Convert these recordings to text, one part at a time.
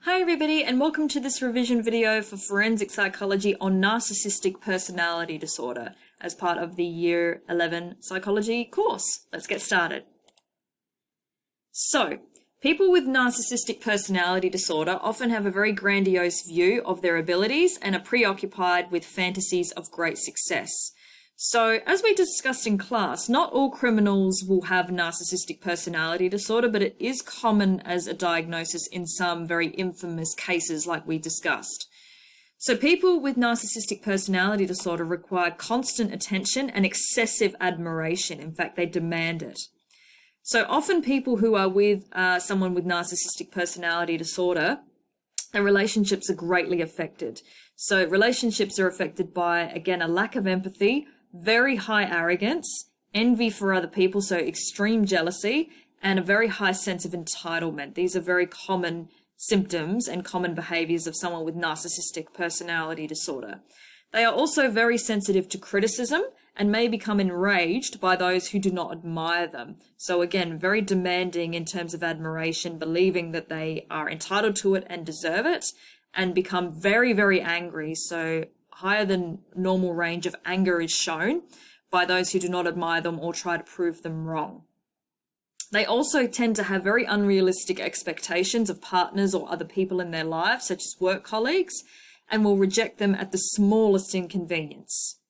Hi everybody, and welcome to this revision video for forensic psychology on narcissistic personality disorder as part of the Year 11 psychology course. Let's get started. So, people with narcissistic personality disorder often have a very grandiose view of their abilities and are preoccupied with fantasies of great success. So, as we discussed in class, not all criminals will have narcissistic personality disorder, but it is common as a diagnosis in some very infamous cases like we discussed. So people with narcissistic personality disorder require constant attention and excessive admiration. In fact, they demand it. So often people who are with someone with narcissistic personality disorder, their relationships are greatly affected. So relationships are affected by, again, a lack of empathy, very high arrogance, envy for other people, so extreme jealousy, and a very high sense of entitlement. These are very common symptoms and common behaviors of someone with narcissistic personality disorder. They are also very sensitive to criticism and may become enraged by those who do not admire them. So again, very demanding in terms of admiration, believing that they are entitled to it and deserve it, and become very, very angry. So higher than normal range of anger is shown by those who do not admire them or try to prove them wrong. They also tend to have very unrealistic expectations of partners or other people in their lives, such as work colleagues, and will reject them at the smallest inconvenience.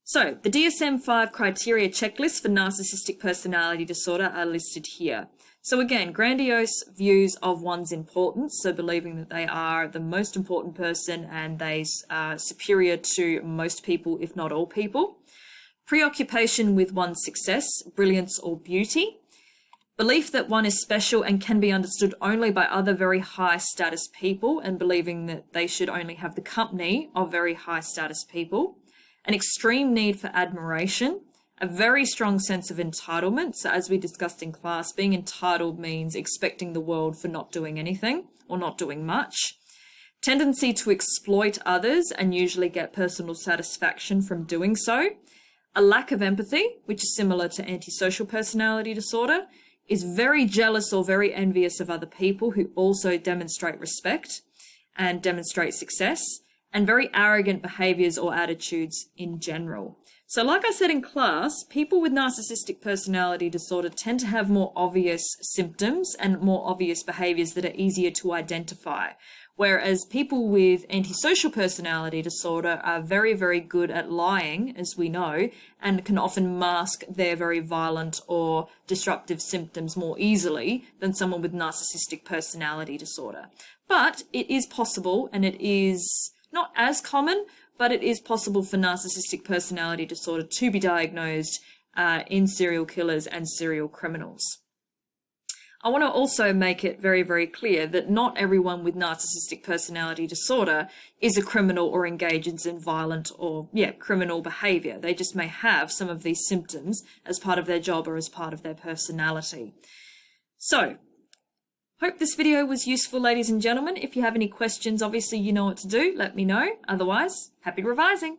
So, the DSM-5 criteria checklist for narcissistic personality disorder are listed here. So again, grandiose views of one's importance, so believing that they are the most important person and they are superior to most people, if not all people. Preoccupation with one's success, brilliance or beauty. Belief that one is special and can be understood only by other very high status people, and believing that they should only have the company of very high status people. An extreme need for admiration. A very strong sense of entitlement. So as we discussed in class, being entitled means expecting the world for not doing anything or not doing much. Tendency to exploit others and usually get personal satisfaction from doing so. A lack of empathy, which is similar to antisocial personality disorder, is very jealous or very envious of other people who also demonstrate respect and demonstrate success, and very arrogant behaviors or attitudes in general. So like I said in class, people with narcissistic personality disorder tend to have more obvious symptoms and more obvious behaviors that are easier to identify, whereas people with antisocial personality disorder are very, very good at lying, as we know, and can often mask their very violent or disruptive symptoms more easily than someone with narcissistic personality disorder. But it is possible, and it is not as common, but it is possible for narcissistic personality disorder to be diagnosed in serial killers and serial criminals. I want to also make it very, very clear that not everyone with narcissistic personality disorder is a criminal or engages in violent or, criminal behavior. They just may have some of these symptoms as part of their job or as part of their personality. So, hope this video was useful, ladies and gentlemen. If you have any questions, obviously you know what to do. Let me know. Otherwise, happy revising.